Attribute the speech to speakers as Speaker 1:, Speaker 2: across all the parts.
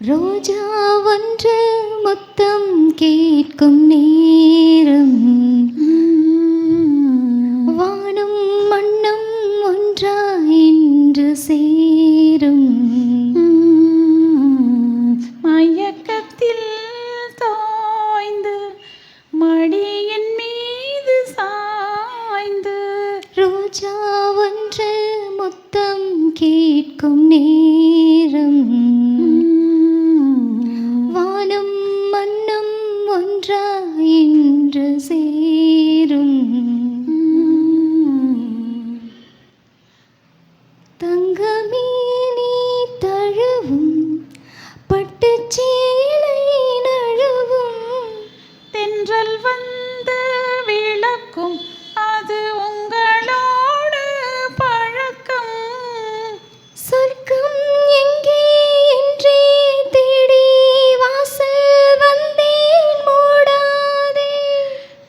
Speaker 1: ரோஜா ஒன்று முத்தம் கேட்கும் நேரம், வானும் மண்ணும் ஒன்றாய் இன்று சேரும்.
Speaker 2: மயக்கத்தில் தோய்ந்து மடியின் மீது சாய்ந்து,
Speaker 1: ரோஜா ஒன்று முத்தம் கேட்கும் நேரம், வானும் மண்ணும் ஒன்றாய் இன்று சேரும். தங்கமே நீ தழுவும் பட்டுச்சேலை நழுவும்,
Speaker 2: தென்றல் வந்து விளக்கும் அது உங்களோடு பழக்கம்.
Speaker 1: சொர்க்கம் எங்கே என்றே தேடி வாசல் வந்தேன் மூடாதே.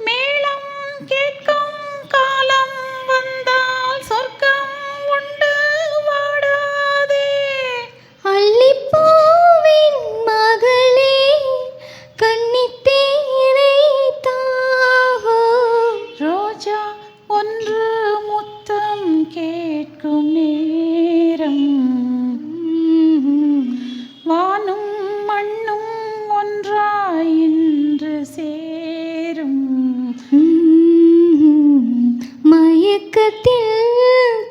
Speaker 2: மேளம் கேட்கும் காலம் வந்தால் சொர்க்கம் உண்டு வாடாதே.
Speaker 1: அல்லிப்பூவின் மகளே கன்னித்தேனை தாகோ,
Speaker 2: ரோஜா ஒன்று முத்தம் கேட்கும் நேரம், வானும் மண்ணும் ஒன்றாய் இன்று சேரும்.
Speaker 1: மயக்கத்தில்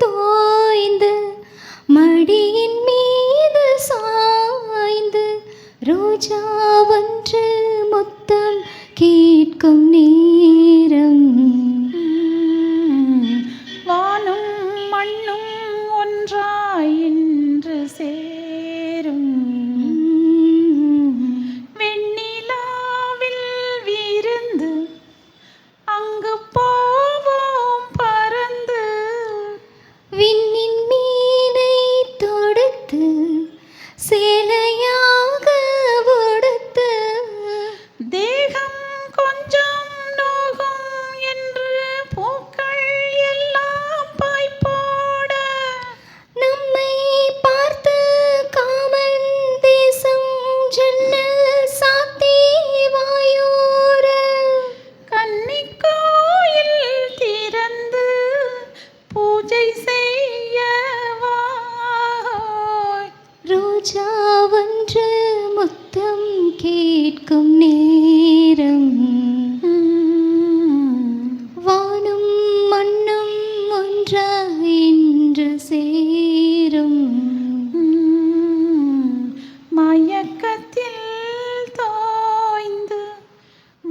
Speaker 1: தோய்ந்து மடியின் மீது சாய்ந்து, ரோஜா ஒன்று முத்தம் கேட்கும் நேரம்,
Speaker 2: வானும் மண்ணும் ஒன்றாய் இன்று சேரும். வெண்ணிலாவில் விருந்து அங்கு போவோம் பறந்து,
Speaker 1: விண்ணின் மீனை தொடுத்து சேலையாக உடுத்து,
Speaker 2: தேகம் கொஞ்சம் நோகும் என்று பூக்கள் எல்லாம் பாய்போட,
Speaker 1: நம்மை பார்த்து காமன் தேசம் ஜன்னல் சாத்தி வாயோர,
Speaker 2: கன்னிக்கோயில் திறந்து பூஜை செய்ய வா.
Speaker 1: ரோஜா ஒன்று முத்தம் கேட்கும் நேரம், வானும் மண்ணும் ஒன்றாய் இன்று சேரும்.
Speaker 2: மயக்கத்தில் தோய்ந்து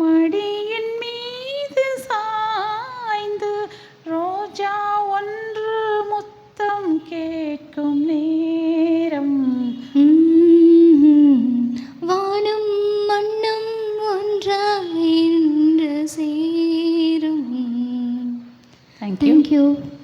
Speaker 2: மடியின் மீது சாய்ந்து, ரோஜா ஒன்று முத்தம் கேட்கும் நேரம்,
Speaker 1: வானும் மண்ணும் ஒன்றாய் இன்று சேரும்.
Speaker 2: தேங்க்யூ.
Speaker 1: Thank you.